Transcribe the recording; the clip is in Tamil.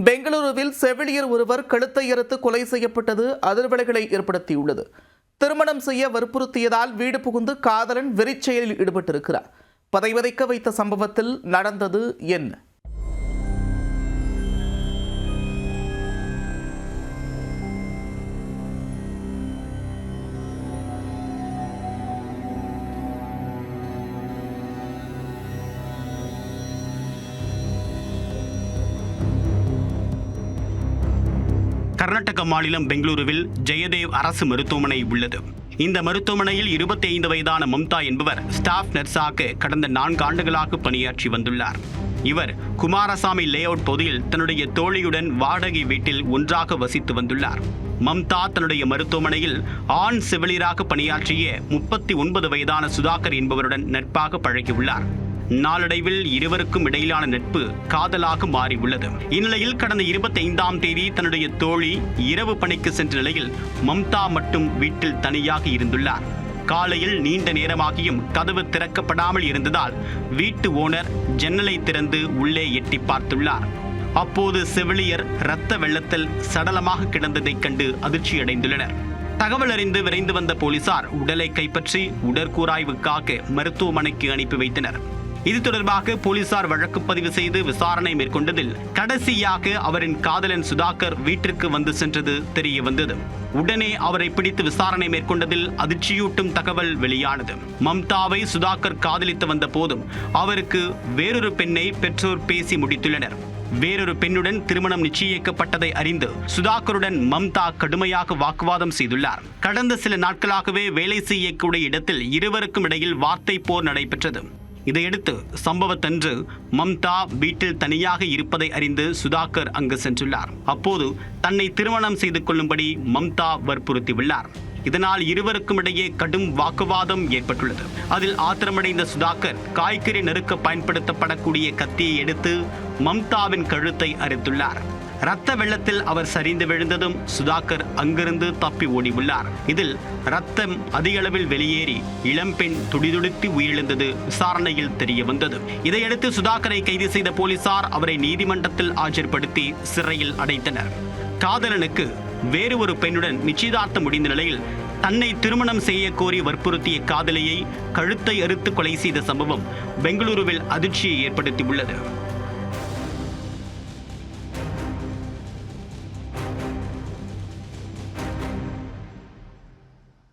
பெங்களூருவில் செவிலியர் ஒருவர் கழுத்தை அறுத்து கொலை செய்யப்பட்டது அதிர்வலைகளை ஏற்படுத்தியுள்ளது. திருமணம் செய்ய வற்புறுத்தியதால் வீடு புகுந்து காதலன் வெறிச்செயலில் ஈடுபட்டிருக்கிறார். பதைவதைக்க வைத்த சம்பவத்தில் நடந்தது என்ன? கர்நாடக மாநிலம் பெங்களூருவில் ஜெயதேவ் அரசு மருத்துவமனை உள்ளது. இந்த மருத்துவமனையில் 25 வயதான மம்தா என்பவர் ஸ்டாஃப் நர்ஸாக கடந்த 4 ஆண்டுகளாக பணியாற்றி வந்துள்ளார். இவர் குமாரசாமி லேஅவுட் பகுதியில் தன்னுடைய தோழியுடன் வாடகை வீட்டில் ஒன்றாக வசித்து வந்துள்ளார். மம்தா தன்னுடைய மருத்துவமனையில் ஆண் செவிலியராக பணியாற்றிய 39 வயதான சுதாகர் என்பவருடன் நட்பாக பழகியுள்ளார். நாளடைவில் இருவருக்கும் இடையிலான நட்பு காதலாக மாறியுள்ளது. இந்நிலையில் கடந்த 25ஆம் தேதி தன்னுடைய தோழி இரவு பணிக்கு சென்ற நிலையில் மம்தா மட்டும் வீட்டில் தனியாக இருந்துள்ளார். காலையில் நீண்ட நேரமாகியும் கதவு திறக்கப்படாமல் இருந்ததால் வீட்டு ஓனர் ஜன்னலை திறந்து உள்ளே எட்டி பார்த்துள்ளார். அப்போது செவிலியர் இரத்த வெள்ளத்தில் சடலமாக கிடந்ததைக் கண்டு அதிர்ச்சியடைந்துள்ளனர். தகவல் அறிந்து விரைந்து வந்த போலீசார் உடலை கைப்பற்றி உடற்கூராய்வுக்காக மருத்துவமனைக்கு அனுப்பி வைத்தனர். இது தொடர்பாக போலீசார் வழக்கு பதிவு செய்து விசாரணை மேற்கொண்டதில் கடைசியாக அவரின் காதலன் சுதாகர் வீட்டிற்கு வந்து சென்றது தெரிய வந்தது. உடனே அவரை பிடித்து விசாரணை மேற்கொண்டதில் அதிர்ச்சியூட்டும் தகவல் வெளியானது. மம்தாவை சுதாகர் காதலித்து வந்த போதும் அவருக்கு வேறொரு பெண்ணை பெற்றோர் பேசி முடித்துள்ளனர். வேறொரு பெண்ணுடன் திருமணம் நிச்சயிக்கப்பட்டதை அறிந்து சுதாகருடன் மம்தா கடுமையாக வாக்குவாதம் செய்துள்ளார். கடந்த சில நாட்களாகவே வேலை செய்யக்கூடிய இடத்தில் இருவருக்கும் இடையில் வார்த்தை போர் நடைபெற்றது. இதையடுத்து சம்பவத்தன்று மம்தா வீட்டில் தனியாக இருப்பதை அறிந்து சுதாகர் அங்கு சென்றுள்ளார். அப்போது தன்னை திருமணம் செய்து கொள்ளும்படி மம்தா வற்புறுத்தியுள்ளார். இதனால் இருவருக்கும் இடையே கடும் வாக்குவாதம் ஏற்பட்டுள்ளது. அதில் ஆத்திரமடைந்த சுதாகர் காய்கறி நறுக்க பயன்படுத்தப்படக்கூடிய கத்தியை எடுத்து மம்தாவின் கழுத்தை அறுத்துள்ளார். இரத்த வெள்ளத்தில் அவர் சரிந்து விழுந்ததும் சுதாகர் அங்கிருந்து தப்பி ஓடியுள்ளார். இதில் ரத்தம் அதிக அளவில் வெளியேறி இளம்பெண் துடிதுடித்து உயிரிழந்தது விசாரணையில் தெரிய வந்தது. இதையடுத்து சுதாகரை கைது செய்த போலீசார் அவரை நீதிமன்றத்தில் ஆஜர்படுத்தி சிறையில் அடைத்தனர். காதலனுக்கு வேறு ஒரு பெண்ணுடன் நிச்சயதார்த்தம் முடிந்த நிலையில் தன்னை திருமணம் செய்ய கோரி வற்புறுத்திய காதலியை கழுத்தை அறுத்து கொலை செய்த சம்பவம் பெங்களூருவில் அதிர்ச்சியை ஏற்படுத்தியுள்ளது.